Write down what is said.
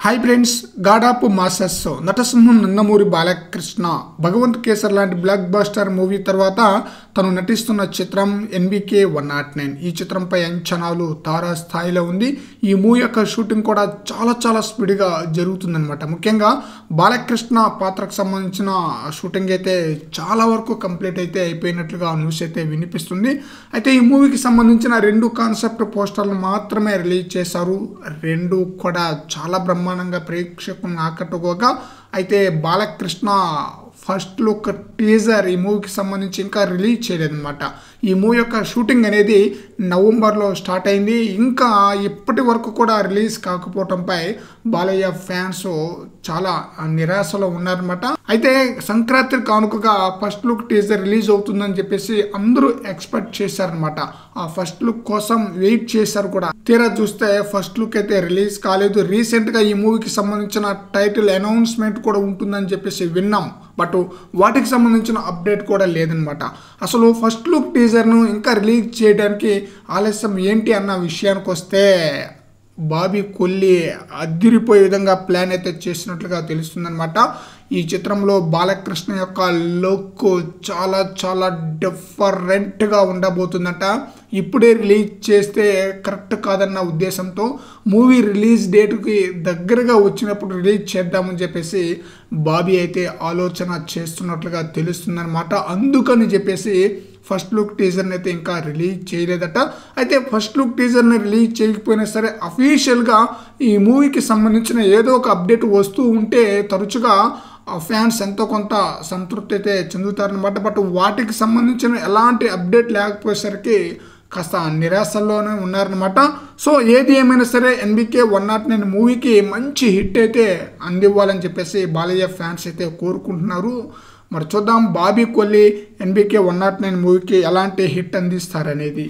Hi friends, god of masses నటసింహం నందమూరి బాలకృష్ణ భగవంత్ కేసర్ లాంటి block buster movie తర్వాత తను నటిస్తున్న చిత్రం ఎన్బికే 109. ఈ చిత్రంపై అంచనాలు తారా స్థాయిలో ఉంది. ఈ మూవీ యొక్క షూటింగ్ కూడా చాలా స్పీడ్గా జరుగుతుందన్నమాట. ముఖ్యంగా బాలకృష్ణ పాత్రకు సంబంధించిన షూటింగ్ అయితే చాలా వరకు కంప్లీట్ అయితే అయిపోయినట్లుగా న్యూస్ అయితే వినిపిస్తుంది. అయితే ఈ మూవీకి సంబంధించిన 2 కాన్సెప్ట్ పోస్టర్లు మాత్రమే రిలీజ్ చేశారు. 2 కూడా చాలా బ్రహ్మాండంగా ప్రేక్షకులను ఆకట్టుకోగా, అయితే బాలకృష్ణ ఫస్ట్ లుక్ టీజర్ ఈ మూవీకి సంబంధించి ఇంకా రిలీజ్ చేయలేదన్నమాట. ఈ మూవీ యొక్క షూటింగ్ అనేది నవంబర్లో స్టార్ట్ అయింది. ఇంకా ఇప్పటి వరకు కూడా రిలీజ్ కాకపోవడంపై బాలయ్య ఫ్యాన్స్ చాలా నిరాశలో ఉన్నారనమాట. అయితే సంక్రాంతి కానుకగా ఫస్ట్ లుక్ టీజర్ రిలీజ్ అవుతుందని చెప్పేసి అందరూ ఎక్స్పెక్ట్ చేశారనమాట. ఆ ఫస్ట్ లుక్ కోసం వెయిట్ చేశారు కూడా. తీరా చూస్తే ఫస్ట్ లుక్ అయితే రిలీజ్ కాలేదు. రీసెంట్గా ఈ మూవీకి సంబంధించిన టైటిల్ అనౌన్స్మెంట్ కూడా ఉంటుందని చెప్పేసి విన్నాం. బట్ వాటికి సంబంధించిన అప్డేట్ కూడా లేదనమాట. అసలు ఫస్ట్ లుక్ టీజర్ను ఇంకా రిలీజ్ చేయడానికి ఆలస్యం ఏంటి అన్న విషయానికి వస్తే, బాబీ కొల్లి అదిరిపోయే విధంగా ప్లాన్ అయితే చేసినట్లుగా తెలుస్తుందన్నమాట. ఈ చిత్రంలో బాలకృష్ణ యొక్క లుక్ చాలా డిఫరెంట్గా ఉండబోతుందట. ఇప్పుడే రిలీజ్ చేస్తే కరెక్ట్ కాదన్న ఉద్దేశంతో మూవీ రిలీజ్ డేట్కి దగ్గరగా వచ్చినప్పుడు రిలీజ్ చేద్దామని చెప్పేసి బాబీ అయితే ఆలోచన చేస్తున్నట్లుగా తెలుస్తుందన్నమాట. అందుకని చెప్పేసి ఫస్ట్ లుక్ టీజర్ని అయితే ఇంకా రిలీజ్ చేయలేదట. అయితే ఫస్ట్ లుక్ టీజర్ని రిలీజ్ చేయకపోయినా సరే అఫీషియల్గా ఈ మూవీకి సంబంధించిన ఏదో ఒక అప్డేట్ వస్తూ ఉంటే తరచుగా ఫ్యాన్స్ ఎంతో కొంత సంతృప్తి అయితే చెందుతారనమాట. బట్ వాటికి సంబంధించిన ఎలాంటి అప్డేట్ లేకపోయేసరికి కాస్త నిరాశల్లోనే ఉన్నారనమాట. సో ఏది ఏమైనా సరే ఎన్బికే 109 మూవీకి మంచి హిట్ అయితే అందివ్వాలని చెప్పేసి బాలయ్య ఫ్యాన్స్ అయితే కోరుకుంటున్నారు. మరి చూద్దాం బాబీ కొల్లి ఎన్బికే 109 మూవీకి ఎలాంటి హిట్ అందిస్తారనేది.